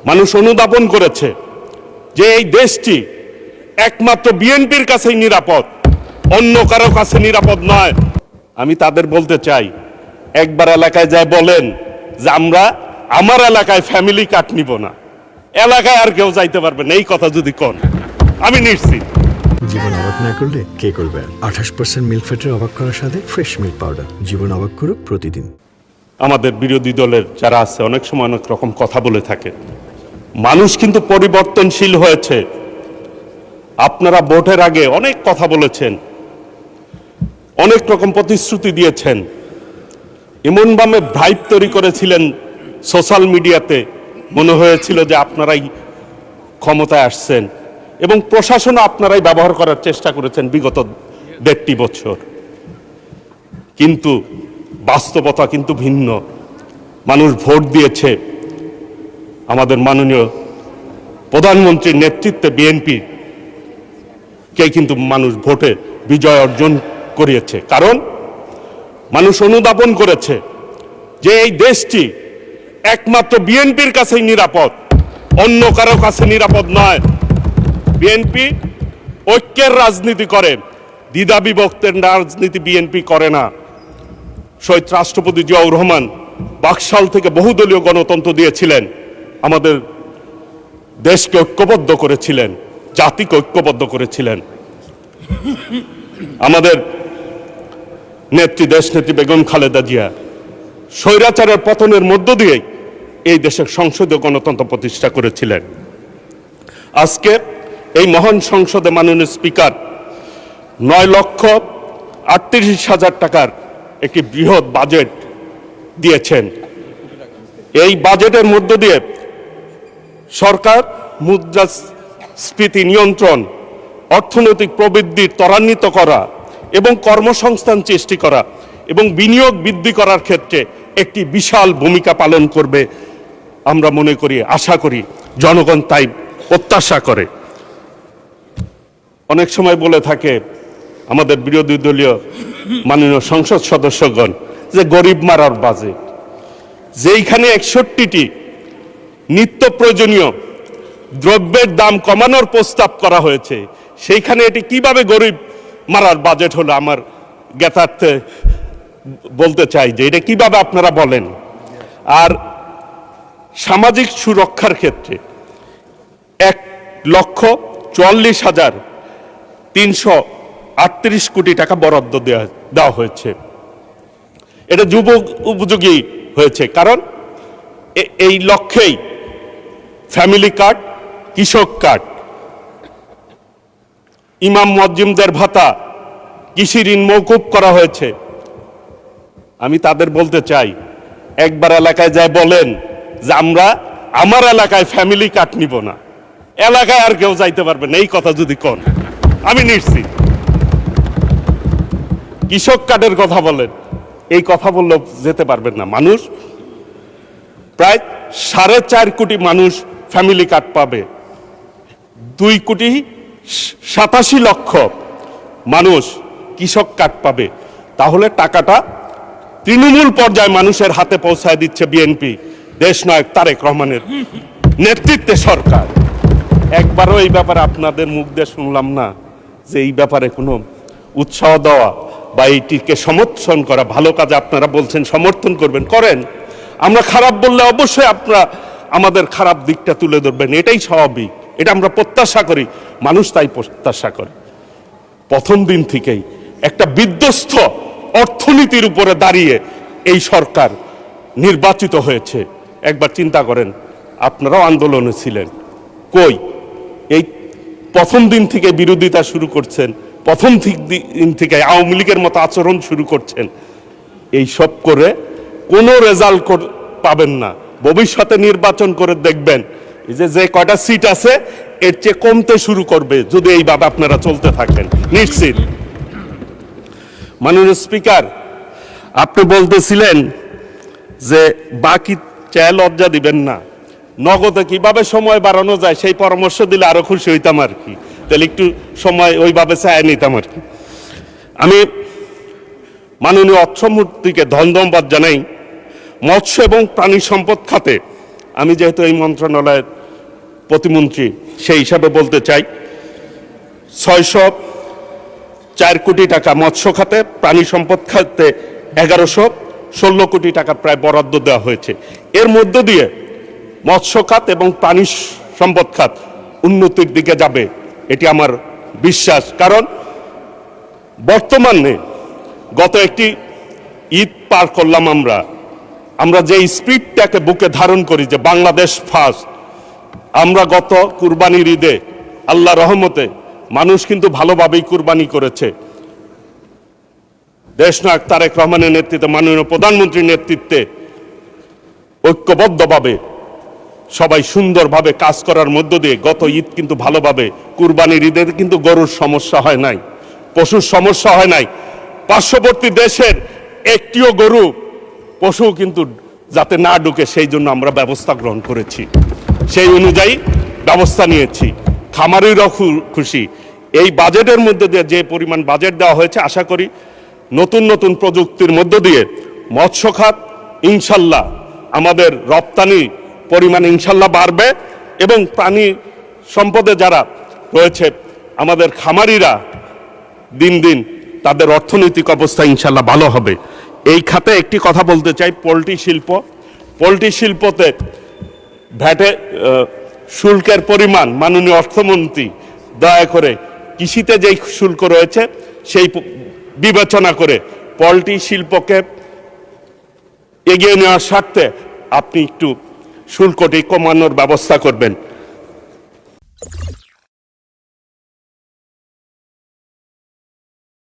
মানুষ অনুধাবন করেছে যে এই দেশটি একমাত্র বিএনপির কাছেই নিরাপদ, অন্য কারো কাছে নিরাপদ নয়। আমি তাদের বলতে চাই, একবার এলাকায় যায় বলেন যে আমার এলাকায় ফ্যামিলি কার্ড নিব না, এলাকায় আর কেউ যাইতে পারবে না। এই কথা যদি কোন, আমি নিশ্চিত জীবন অবাক না করলে কে করবে? 28% মিল্ক ফ্যাটের অবাক করার সাথে ফ্রেশ মিল্ক পাউডার। জীবন অবাক করুক প্রতিদিন। আমাদের বিরোধী দলের যারা আছে অনেক সময় অনেক রকম কথা বলে থাকে। মানুষ কিন্তু পরিবর্তনশীল হয়েছে। আপনারা ভোটের আগে অনেক কথা বলেছেন, অনেক রকম প্রতিশ্রুতি দিয়েছেন, এমনভাবে ভাইব তৈরি করেছিলেন সোশ্যাল মিডিয়াতে, মনে হয়েছিল যে আপনারাই ক্ষমতায় আসছেন, এবং প্রশাসনও আপনারাই ব্যবহার করার চেষ্টা করেছেন বিগত 1.5 বছর। কিন্তু বাস্তবতা কিন্তু ভিন্ন। মানুষ ভোট দিয়েছে আমাদের মাননীয় প্রধানমন্ত্রীর নেতৃত্বে বিএনপি কে, কিন্তু মানুষ ভোটে বিজয় অর্জন করিয়েছে। কারণ মানুষ অনুধাবন করেছে যে এই দেশটি একমাত্র বিএনপির কাছেই নিরাপদ, অন্য কারো কাছে নিরাপদ নয়। বিএনপি ঐক্যের রাজনীতি করে, দ্বিধা বিভক্তের রাজনীতি বিএনপি করে না। শহীদ রাষ্ট্রপতি জিয়াউর রহমান বাকশাল থেকে বহুদলীয় গণতন্ত্র দিয়েছিলেন, আমাদের দেশকে ঐক্যবদ্ধ করেছিলেন, জাতিকে ঐক্যবদ্ধ করেছিলেন। আমাদের দেশনেত্রী বেগম খালেদা জিয়া স্বৈরাচারের পতনের মধ্য দিয়ে এই দেশের সংসদীয় গণতন্ত্র প্রতিষ্ঠা করেছিলেন। আজকে এই মহান সংসদে মাননীয় স্পিকার 9,38,000 টাকার একটি বৃহৎ বাজেট দিয়েছেন। এই বাজেটের মধ্য দিয়ে সরকার মুদ্রাস্ফীতি নিয়ন্ত্রণ, অর্থনৈতিক প্রবৃদ্ধি ত্বরান্বিত করা এবং কর্মসংস্থান সৃষ্টি করা এবং বিনিয়োগ বৃদ্ধি করার ক্ষেত্রে একটি বিশাল ভূমিকা পালন করবে আমরা মনে করি, আশা করি, জনগণ তাই প্রত্যাশা করে। অনেক সময় বলে থাকে আমাদের বিরোধী দলীয় মাননীয় সংসদ সদস্যগণ যে গরিব মারার বাজেট, যেইখানে 61টি নিত্য প্রয়োজনীয় দ্রব্যের দাম কমানোর প্রস্তাব করা হয়েছে, সেইখানে এটি কিভাবে গরিব মারার বাজেট হলো? আমার জ্ঞাতার্থে বলতে চাই যে এটা কিভাবে আপনারা বলেন। আর সামাজিক সুরক্ষার ক্ষেত্রে 1,44,338 কোটি টাকা বরাদ্দ দেওয়া হয়েছে। এটা যুব উপযোগী হয়েছে, কারণ এই লক্ষ্যেই ফ্যামিলি কার্ড, কৃষক কার্ড, ইমাম মুয়াজ্জিমদের ভাতা, কৃষি ঋণ মওকুফ করা হয়েছে। আমি তাদের বলতে চাই, একবার এলাকায় যায় বলেন যে আমার এলাকায় ফ্যামিলি কার্ড নিব না, এলাকায় আর কেউ যাইতে পারবে না। এই কথা যদি কোন, আমি নিশ্চিত। কৃষক কার্ডের কথা বলেন, এই কথা বললেও যেতে পারবেন না। মানুষ প্রায় 4.5 কোটি মানুষ ফ্যামিলি কার্ড পাবে, 2,87,00,000 মানুষ কৃষক কার্ড পাবে। তাহলে টাকাটা তৃণমূল পর্যায়ে মানুষের হাতে পৌঁছায় দিচ্ছে বিএনপি, দেশনায়ক তারেক রহমানের নেতৃত্বে সরকার। একবারও এই ব্যাপারে আপনাদের মুখ দিয়ে শুনলাম না যে এই ব্যাপারে কোনো উৎসাহ দেওয়া বা এইটিকে সমর্থন করা। ভালো কাজে আপনারা বলছেন সমর্থন করবেন, করেন। আমরা খারাপ বললে অবশ্যই আপনারা আমাদের খারাপ দিকটা তুলে ধরবেন, এটাই স্বাভাবিক, এটা আমরা প্রত্যাশা করি, মানুষ তাই প্রত্যাশা করে। প্রথম দিন থেকেই একটা বিধ্বস্ত অর্থনীতির উপরে দাঁড়িয়ে এই সরকার নির্বাচিত হয়েছে। একবার চিন্তা করেন, আপনারাও আন্দোলনে ছিলেন, কই এই প্রথম দিন থেকে বিরোধিতা শুরু করছেন, প্রথম দিন থেকে আওয়ামী লীগের মতো আচরণ শুরু করছেন। এই সব করে কোনো রেজাল্ট পাবেন না। ভবিষ্যতে নির্বাচন করে দেখবেন এই যে কয়টা সিট আছে এর চেয়ে কমতে শুরু করবে যদি এইভাবে আপনারা চলতে থাকেন, নিশ্চিত। মাননীয় স্পিকার, আপনি বলতেছিলেন যে বাকি চায় লজ্জা দিবেন না, নগদে কিভাবে সময় বাড়ানো যায় সেই পরামর্শ দিলে আরো খুশি হইতাম আর কি, তাহলে একটু সময় ওইভাবে চায় নিতাম আর কি। আমি মাননীয় অর্থমন্ত্রীকে ধন্যবাদ জানাই। মৎস্য এবং প্রাণী সম্পদ খাতে আমি যেহেতু এই মন্ত্রণালয়ের প্রতিমন্ত্রী সেই হিসাবে বলতে চাই 604 কোটি টাকা মৎস্য খাতে, প্রাণী সম্পদ খাতে 1116 কোটি টাকা প্রায় বরাদ্দ দেওয়া হয়েছে। এর মধ্য দিয়ে মৎস্য খাত এবং প্রাণী সম্পদ খাত উন্নতির দিকে যাবে, এটি আমার বিশ্বাস। কারণ বর্তমানে গত একটি ঈদ পার করলাম, আমরা যে স্পিরিটটাকে বুকে ধারণ করি যে বাংলাদেশ ফার্স্ট, আমরা গত কুরবানির ঈদে আল্লাহ রহমতে মানুষ কিন্তু ভালোভাবেই কুরবানি করেছে। দেশনায়ক তারেক রহমানের নেতৃত্বে, মাননীয় প্রধানমন্ত্রীর নেতৃত্বে ঐক্যবদ্ধভাবে সবাই সুন্দরভাবে কাজ করার মধ্য দিয়ে গত ঈদ কিন্তু ভালোভাবে, কুরবানির ঈদের কিন্তু গরুর সমস্যা হয় নাই, পশুর সমস্যা হয় নাই। পার্শ্ববর্তী দেশের একটিও গরু পশু কিন্তু যাতে না ঢুকে সেই জন্য আমরা ব্যবস্থা গ্রহণ করেছি, সেই অনুযায়ী ব্যবস্থা নিয়েছি। খামারিরাও খুশি। এই বাজেটের মধ্যে দিয়ে যে পরিমাণ বাজেট দেওয়া হয়েছে, আশা করি নতুন নতুন প্রযুক্তির মধ্য দিয়ে মৎস্য খাত ইনশাল্লাহ আমাদের রপ্তানি পরিমাণ ইনশাল্লাহ বাড়বে এবং প্রাণী সম্পদে যারা রয়েছে আমাদের খামারিরা দিন দিন তাদের অর্থনৈতিক অবস্থা ইনশাল্লাহ ভালো হবে। এই খাতে একটি কথা বলতে চাই, পোলট্রি শিল্পতে ভ্যাটে শুল্কের পরিমাণ মাননীয় অর্থমন্ত্রী দয়া করে কৃষিতে যেই শুল্ক রয়েছে সেই বিবেচনা করে পোলট্রি শিল্পকে এগিয়ে নেওয়ার স্বার্থে আপনি একটু শুল্কটি কমানোর ব্যবস্থা করবেন।